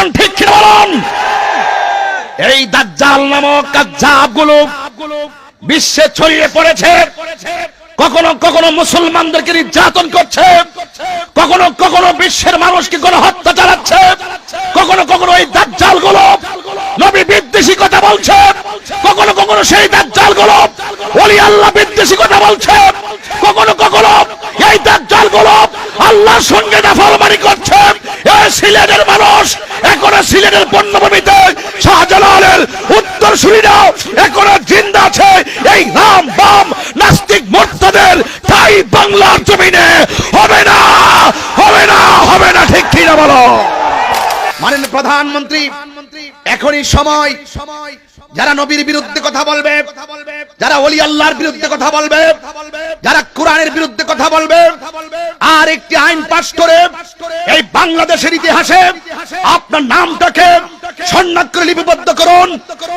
বলুন ঠিক কি বলুন? এই দাজ্জাল নামক কাজ্জাবগুলো বিশ্বে ছড়িয়ে পড়েছে। কখনো কখনো মুসলমানদেরকে নির্যাতন করছে, কখনো কখনো বিশ্বের মানুষকে গণহত্যা চালাচ্ছে, কখনো কখনো এই দাজ্জালগুলো নবী বিদ্বেষী কথা বলছে, কখনো কখনো সেই দাজ্জালগুলো ওলি আল্লাহ বিদ্বেষী কথা বলছে, কখনো কখনো এই দাজ্জালগুলো আল্লাহর সঙ্গে নাফরমানি করছে। এই সিলেটের মানুষ এখনো সিলেটের পণ্যভূমিতে শাহজালালের উত্তরসূরিরা এখনো জিন্দা আছে। এই নাম বাম নাস্তিক মুরতাদের তাই বাংলার জমিনে হবে না, হবে না, হবে না, ঠিক কি না বলো? মাননীয় প্রধানমন্ত্রী, এখনই সময় যারা নবীর বিরুদ্ধে কথা বলবে, যারা ওলি আল্লাহর বিরুদ্ধে কথা বলবে, যারা কোরআনের বিরুদ্ধে কথা বলবে, আর একটি আইন পাস করে এই বাংলাদেশের ইতিহাসে আপনার নামটাকে স্বর্ণাক্ষরে লিপিবদ্ধ করুন।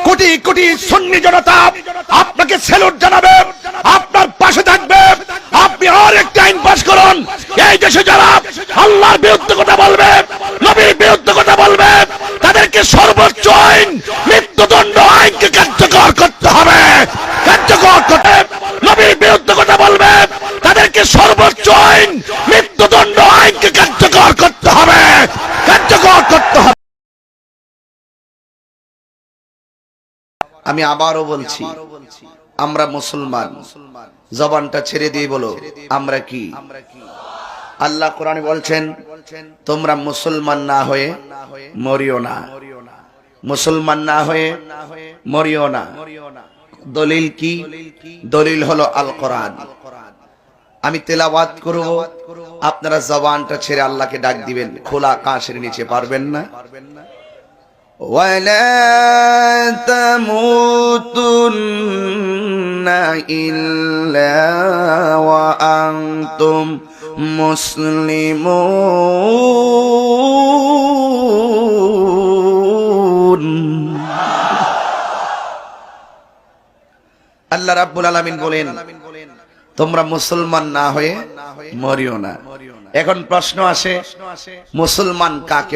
কোটি কোটি সুন্নি জনতা আপনাকে স্যালুট জানাবে, আপনার পাশে থাকবে। আপনি আর একটি আইন পাস করুন, এই দেশে যারা আল্লাহর বিরুদ্ধে কথা বলবে, নবীর বিরুদ্ধে কথা বলবে, তাদেরকে সর্বোচ্চ আইন মৃত্যুদণ্ড আইনকে কার্যকর করতে হবে। কার্যকর করতে নবীর বিরুদ্ধে কথা বলবে, তাদেরকে সর্বোচ্চ আইন মৃত্যুদণ্ড আইনকে কার্যকর করতে হবে, কার্যকর করতে হবে। আমি আবারও বলছি, আমরা মুসলমান। জবানটা ছেড়ে দিয়ে বলো, আমরা কি? আল্লাহ কোরআনে বলছেন, তোমরা মুসলমান না হয়ে মরিও না, মুসলমান না হয়ে মরিও না। দলিল কি? দলিল হলো আল কোরআন। আমি তেলাওয়াত করব, আপনারা জবানটা ছেড়ে আল্লাহকে ডাক দিবেন। খোলা আকাশের নিচে পারবেন না? ولا تموتن إلا وأنتم مسلمون। আল্লাহ রাব্বুল আলামিন বলেন, তোমরা মুসলমান না হয়ে মরিও না। এখন প্রশ্ন আসে, মুসলমান কাকে